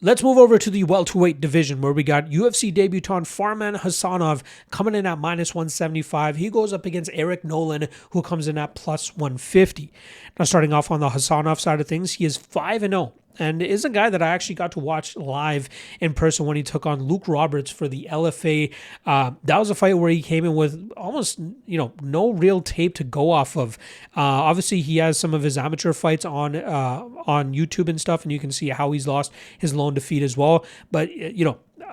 Let's move over to the welterweight division where we got UFC debutant Farman Hasanov coming in at -175. He goes up against Eric Nolan, who comes in at +150. Now, starting off on the Hasanov side of things, he is 5-0. And is a guy that I actually got to watch live in person when he took on Luke Roberts for the LFA. That was a fight where he came in with almost, no real tape to go off of. Obviously, he has some of his amateur fights on YouTube and stuff, and you can see how he's lost his lone defeat as well. But,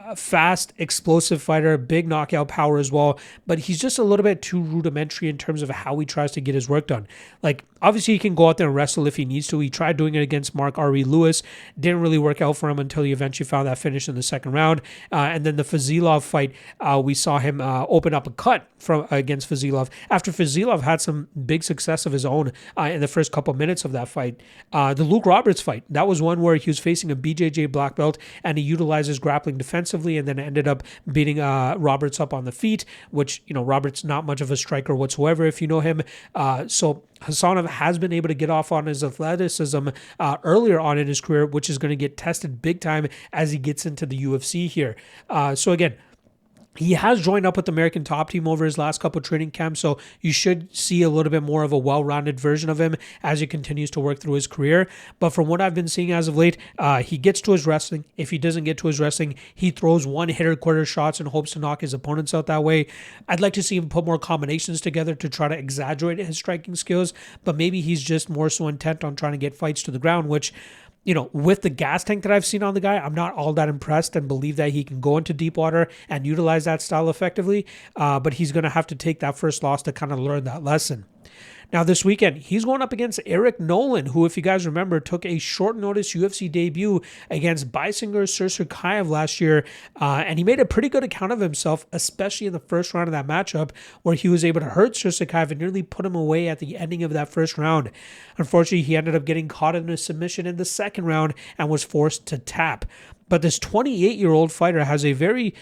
a fast, explosive fighter, big knockout power as well, but he's just a little bit too rudimentary in terms of how he tries to get his work done. Like, obviously, he can go out there and wrestle if he needs to. He tried doing it against Mark R.E. Lewis. Didn't really work out for him until he eventually found that finish in the second round. And then the Fazilov fight, we saw him open up a cut against Fazilov after Fazilov had some big success of his own in the first couple minutes of that fight. The Luke Roberts fight, that was one where he was facing a BJJ black belt and he utilized his grappling defensively and then ended up beating Roberts up on the feet, which, Roberts not much of a striker whatsoever if you know him. So Hasanov has been able to get off on his athleticism earlier on in his career, which is going to get tested big time as he gets into the UFC here. So again, he has joined up with the American Top Team over his last couple of training camps, so you should see a little bit more of a well-rounded version of him as he continues to work through his career. But from what I've been seeing as of late, he gets to his wrestling. If he doesn't get to his wrestling, he throws one-hitter quarter shots and hopes to knock his opponents out that way. I'd like to see him put more combinations together to try to exaggerate his striking skills, but maybe he's just more so intent on trying to get fights to the ground, which, with the gas tank that I've seen on the guy, I'm not all that impressed and believe that he can go into deep water and utilize that style effectively. But he's going to have to take that first loss to kind of learn that lesson. Now, this weekend, he's going up against Eric Nolan, who, if you guys remember, took a short-notice UFC debut against Beisinger Sursurkayev last year, and he made a pretty good account of himself, especially in the first round of that matchup, where he was able to hurt Sursurkayev and nearly put him away at the ending of that first round. Unfortunately, he ended up getting caught in a submission in the second round and was forced to tap. But this 28-year-old fighter has a very,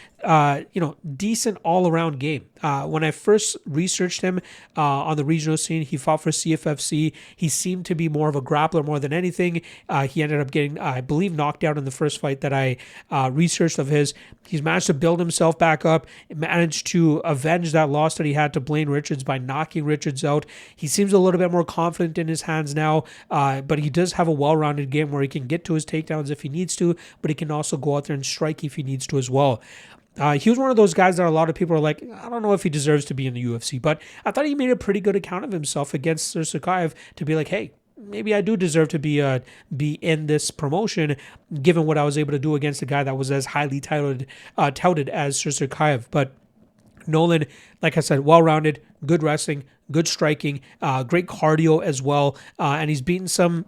decent all-around game. When I first researched him on the regional scene, he fought for CFFC. He seemed to be more of a grappler more than anything. He ended up getting, I believe, knocked out in the first fight that I researched of his. He's managed to build himself back up, managed to avenge that loss that he had to Blaine Richards by knocking Richards out. He seems a little bit more confident in his hands now, but he does have a well-rounded game where he can get to his takedowns if he needs to, but he can also go out there and strike if he needs to as well. He was one of those guys that a lot of people are like, I don't know if he deserves to be in the UFC, but I thought he made a pretty good account of himself against Sursurkayev to be like, hey, maybe I do deserve to be in this promotion, given what I was able to do against a guy that was as highly touted as Sursurkayev. But Nolan, like I said, well-rounded, good wrestling, good striking, great cardio as well, and he's beaten some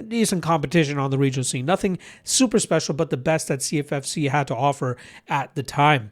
decent competition on the regional scene. Nothing super special, but the best that CFFC had to offer at the time.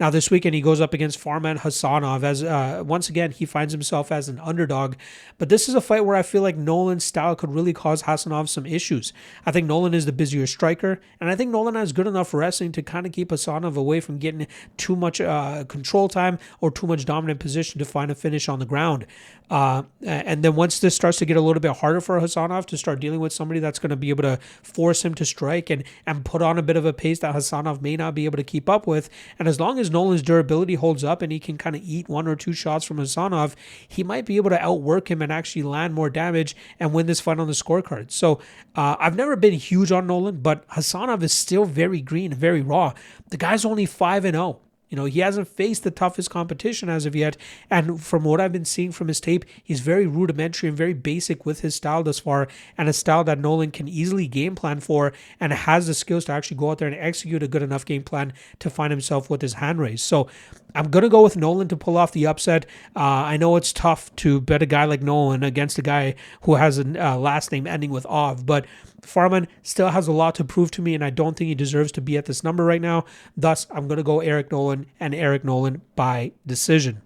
Now, this weekend, he goes up against Farman Hasanov as, once again, he finds himself as an underdog. But this is a fight where I feel like Nolan's style could really cause Hasanov some issues. I think Nolan is the busier striker, and I think Nolan has good enough wrestling to kind of keep Hasanov away from getting too much control time or too much dominant position to find a finish on the ground. And then once this starts to get a little bit harder for Hasanov to start dealing with somebody that's going to be able to force him to strike and put on a bit of a pace that Hasanov may not be able to keep up with, and as long as Nolan's durability holds up and he can kind of eat one or two shots from Hasanov, he might be able to outwork him and actually land more damage and win this fight on the scorecard. So I've never been huge on Nolan, but Hasanov is still very green, very raw. The guy's only 5-0. He hasn't faced the toughest competition as of yet. And from what I've been seeing from his tape, he's very rudimentary and very basic with his style thus far, and a style that Nolan can easily game plan for and has the skills to actually go out there and execute a good enough game plan to find himself with his hand raised. So I'm going to go with Nolan to pull off the upset. I know it's tough to bet a guy like Nolan against a guy who has a last name ending with Ov, but Farman still has a lot to prove to me, and I don't think he deserves to be at this number right now. Thus, I'm going to go Eric Nolan and Eric Nolan by decision.